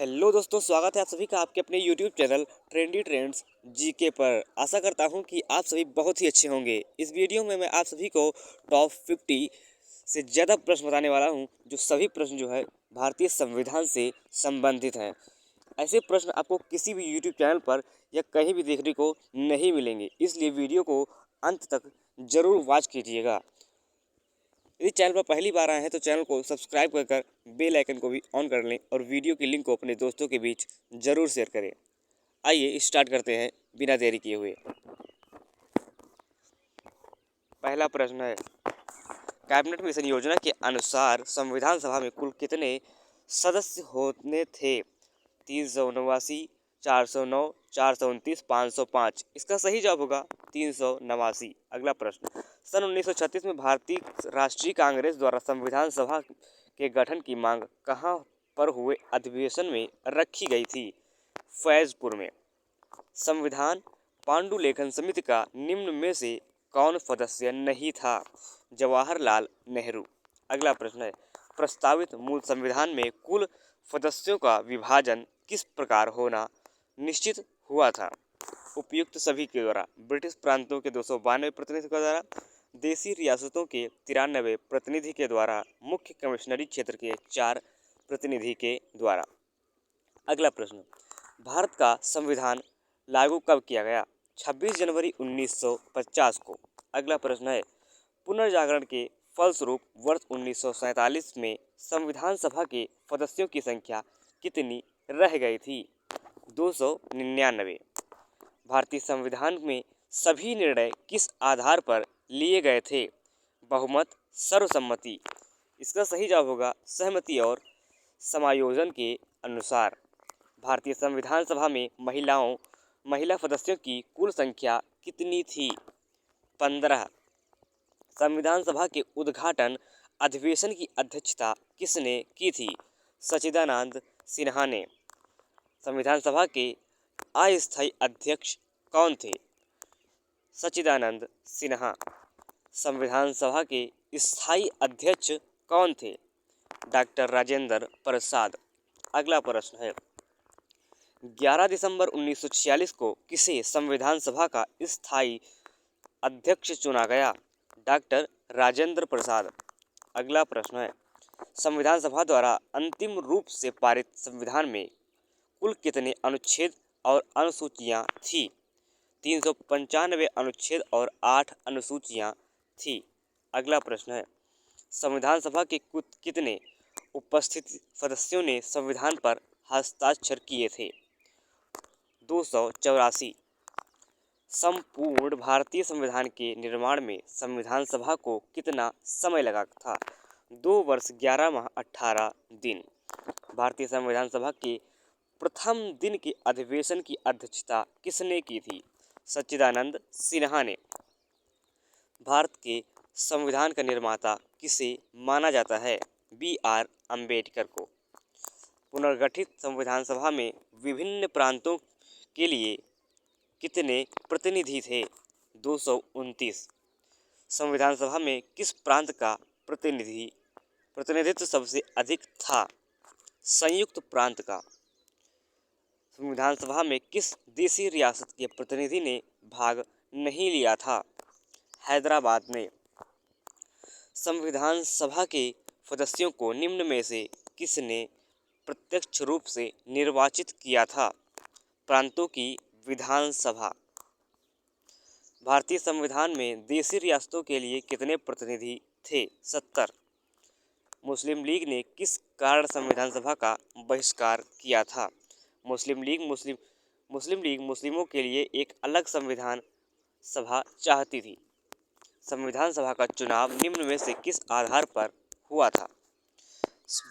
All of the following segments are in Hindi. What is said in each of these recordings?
हेलो दोस्तों, स्वागत है आप सभी का आपके अपने YouTube channel trendy trends GK पर। आशा करता हूं कि आप सभी बहुत ही अच्छे होंगे। इस वीडियो में मैं आप सभी को टॉप 50 से ज़्यादा प्रश्न बताने वाला हूं, जो सभी प्रश्न जो है भारतीय संविधान से संबंधित हैं। ऐसे प्रश्न आपको किसी भी यूट्यूब चैनल पर या कहीं भी देखने को नहीं मिलेंगे, इसलिए वीडियो को अंत तक ज़रूर वॉच कीजिएगा। यदि चैनल पर पहली बार आए हैं तो चैनल को सब्सक्राइब कर बेल आइकन को भी ऑन कर लें और वीडियो की लिंक को अपने दोस्तों के बीच ज़रूर शेयर करें। आइए स्टार्ट करते हैं बिना देरी किए हुए। पहला प्रश्न है, कैबिनेट मिशन योजना के अनुसार संविधान सभा में कुल कितने सदस्य होने थे? 389, 409, 429, 505। इसका सही जवाब होगा 389। अगला प्रश्न, सन 1936 में भारतीय राष्ट्रीय कांग्रेस द्वारा संविधान सभा के गठन की मांग कहाँ पर हुए अधिवेशन में रखी गई थी? फैजपुर में। संविधान पांडुलेखन समिति का निम्न में से कौन सदस्य नहीं था? जवाहरलाल नेहरू। अगला प्रश्न है, प्रस्तावित मूल संविधान में कुल सदस्यों का विभाजन किस प्रकार होना निश्चित हुआ था? उपयुक्त सभी के द्वारा, ब्रिटिश प्रांतों के 292 प्रतिनिधि के द्वारा, देशी रियासतों के 93 प्रतिनिधि के द्वारा, मुख्य कमिश्नरी क्षेत्र के 4 प्रतिनिधि के द्वारा। अगला प्रश्न, भारत का संविधान लागू कब किया गया? 26 जनवरी 1950 को। अगला प्रश्न है, पुनर्जागरण के फलस्वरूप वर्ष 1947 में संविधान सभा के सदस्यों की संख्या कितनी रह गई थी? 299। भारतीय संविधान में सभी निर्णय किस आधार पर लिए गए थे? बहुमत, सर्वसम्मति। इसका सही जवाब होगा सहमति और समायोजन के अनुसार। भारतीय संविधान सभा में महिला सदस्यों की कुल संख्या कितनी थी? 15। संविधान सभा के उद्घाटन अधिवेशन की अध्यक्षता किसने की थी? सच्चिदानंद सिन्हा ने। संविधान सभा के अस्थायी अध्यक्ष कौन थे? सच्चिदानंद सिन्हा। संविधान सभा के स्थायी अध्यक्ष कौन थे? डॉक्टर राजेंद्र प्रसाद। अगला प्रश्न है, 11 दिसंबर 1946 को किसे संविधान सभा का स्थायी अध्यक्ष चुना गया? डॉक्टर राजेंद्र प्रसाद। अगला प्रश्न है, संविधान सभा द्वारा अंतिम रूप से पारित संविधान में कुल कितने अनुच्छेद और अनुसूचियां थी? 395 अनुच्छेद और 8 अनुसूचियां थी। अगला प्रश्न है, संविधान सभा के कितने उपस्थित सदस्यों ने संविधान पर हस्ताक्षर किए थे? 284। संपूर्ण भारतीय संविधान के निर्माण में संविधान सभा को कितना समय लगा था? 2 वर्ष 11 माह 18 दिन। भारतीय संविधान सभा के प्रथम दिन के अधिवेशन की अध्यक्षता किसने की थी? सच्चिदानंद सिन्हा ने। भारत के संविधान का निर्माता किसे माना जाता है? BR अम्बेडकर को। पुनर्गठित संविधान सभा में विभिन्न प्रांतों के लिए कितने प्रतिनिधि थे? 229। संविधान सभा में किस प्रांत का प्रतिनिधित्व सबसे अधिक था? संयुक्त प्रांत का। संविधान सभा में किस देशी रियासत के प्रतिनिधि ने भाग नहीं लिया था? हैदराबाद ने। संविधान सभा के सदस्यों को निम्न में से किसने प्रत्यक्ष रूप से निर्वाचित किया था? प्रांतों की विधानसभा। भारतीय संविधान में देशी रियासतों के लिए कितने प्रतिनिधि थे? 70। मुस्लिम लीग ने किस कारण संविधान सभा का बहिष्कार किया था? मुस्लिम लीग मुस्लिमों के लिए एक अलग संविधान सभा चाहती थी। संविधान सभा का चुनाव निम्न में से किस आधार पर हुआ था?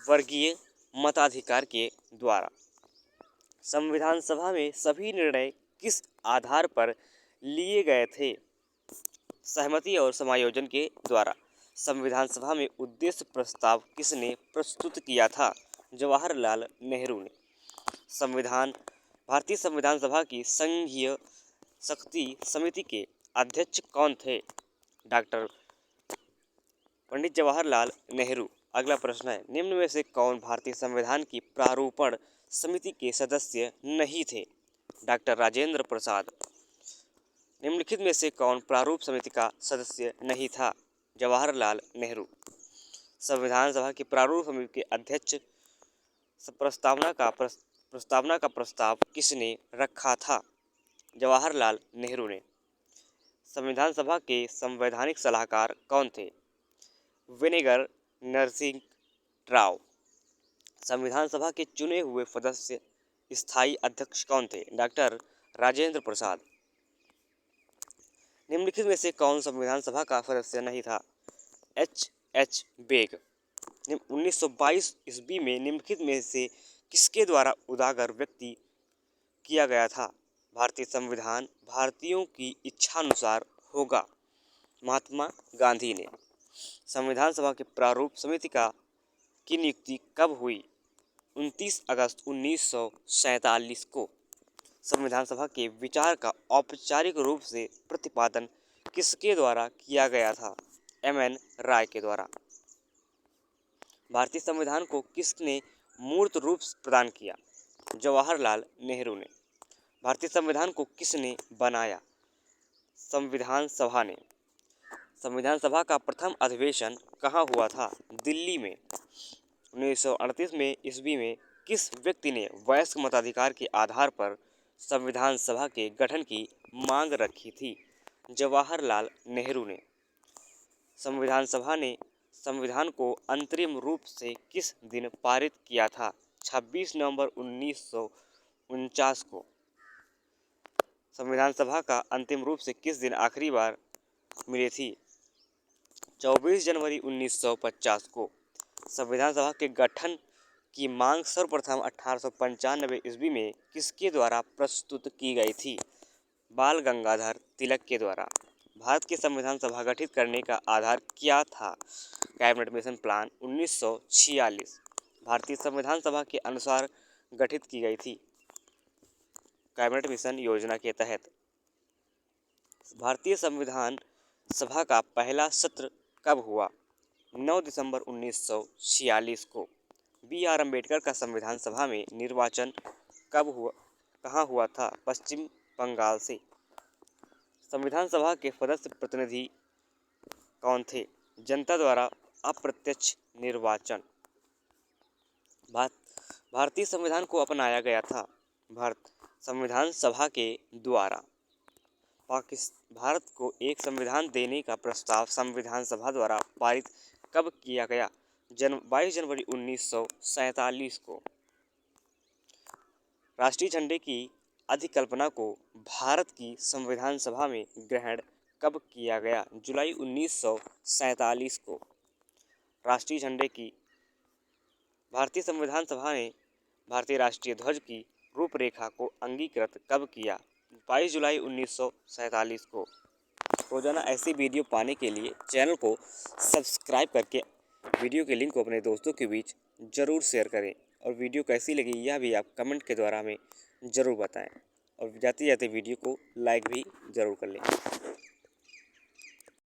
वर्गीय मताधिकार के द्वारा। संविधान सभा में सभी निर्णय किस आधार पर लिए गए थे? सहमति और समायोजन के द्वारा। संविधान सभा में उद्देश्य प्रस्ताव किसने प्रस्तुत किया था? जवाहरलाल नेहरू ने। भारतीय संविधान सभा की संघीय शक्ति समिति के अध्यक्ष कौन थे? डॉक्टर पंडित जवाहरलाल नेहरू। अगला प्रश्न है, निम्न में से कौन भारतीय संविधान की प्रारूपण समिति के सदस्य नहीं थे? डॉक्टर राजेंद्र प्रसाद। निम्नलिखित में से कौन प्रारूप समिति का सदस्य नहीं था? जवाहरलाल नेहरू। संविधान सभा की प्रारूप समिति के अध्यक्ष प्रस्तावना का प्रस्ताव किसने रखा था? जवाहरलाल नेहरू ने। संविधान सभा के संवैधानिक सलाहकार कौन थे? विनेगर नरसिंह राव। संविधान सभा के चुने हुए सदस्य स्थायी अध्यक्ष कौन थे? डॉक्टर राजेंद्र प्रसाद। निम्नलिखित में से कौन संविधान सभा का सदस्य नहीं था? H bag. 1922 ईस्वी में निम्नलिखित में से किसके द्वारा उजागर व्यक्ति किया गया था? भारतीय संविधान भारतीयों की इच्छानुसार होगा। महात्मा गांधी ने। संविधान सभा के प्रारूप समिति की नियुक्ति कब हुई? 29 अगस्त 1947 को। संविधान सभा के विचार का औपचारिक रूप से प्रतिपादन किसके द्वारा किया गया था? एम.एन. राय के द्वारा। भारतीय संविधान को किसने मूर्त रूप प्रदान किया? जवाहरलाल नेहरू ने। भारतीय संविधान को किसने बनाया? संविधान सभा ने। संविधान सभा का प्रथम अधिवेशन कहाँ हुआ था? दिल्ली में। 1938 में ईस्वी में किस व्यक्ति ने वयस्क मताधिकार के आधार पर संविधान सभा के गठन की मांग रखी थी? जवाहरलाल नेहरू ने। संविधान सभा ने संविधान को अंतरिम रूप से किस दिन पारित किया था? 26 नवंबर 1949 को। संविधान सभा का अंतिम रूप से किस दिन आखिरी बार मिली थी? 24 जनवरी 1950 को। संविधान सभा के गठन की मांग सर्वप्रथम 1895 ईस्वी में किसके द्वारा प्रस्तुत की गई थी? बाल गंगाधर तिलक के द्वारा। भारत की संविधान सभा गठित करने का आधार क्या था? कैबिनेट मिशन प्लान 1946 भारतीय संविधान सभा के अनुसार गठित की गई थी। कैबिनेट मिशन योजना के तहत। भारतीय संविधान सभा का पहला सत्र कब हुआ? 9 दिसंबर 1946 को। बी.आर. अम्बेडकर का संविधान सभा में निर्वाचन कहाँ हुआ था? पश्चिम बंगाल से। संविधान सभा के सदस्य प्रतिनिधि कौन थे? जनता द्वारा अप्रत्यक्ष निर्वाचन। भारतीय संविधान को अपनाया गया था। संविधान सभा के द्वारा। भारत को एक संविधान देने का प्रस्ताव संविधान सभा द्वारा पारित कब किया गया? 22 जनवरी 1947 को। राष्ट्रीय झंडे की अधिकल्पना को भारत की संविधान सभा में ग्रहण कब किया गया? जुलाई 1947 को। राष्ट्रीय झंडे की भारतीय संविधान सभा ने भारतीय राष्ट्रीय ध्वज की रूपरेखा को अंगीकृत कब किया? 22 जुलाई 1947 को। रोजाना ऐसी वीडियो पाने के लिए चैनल को सब्सक्राइब करके वीडियो के लिंक को अपने दोस्तों के बीच ज़रूर शेयर करें और वीडियो कैसी लगी यह भी आप कमेंट के द्वारा हमें ज़रूर बताएं और जाते जाते वीडियो को लाइक भी ज़रूर कर लें।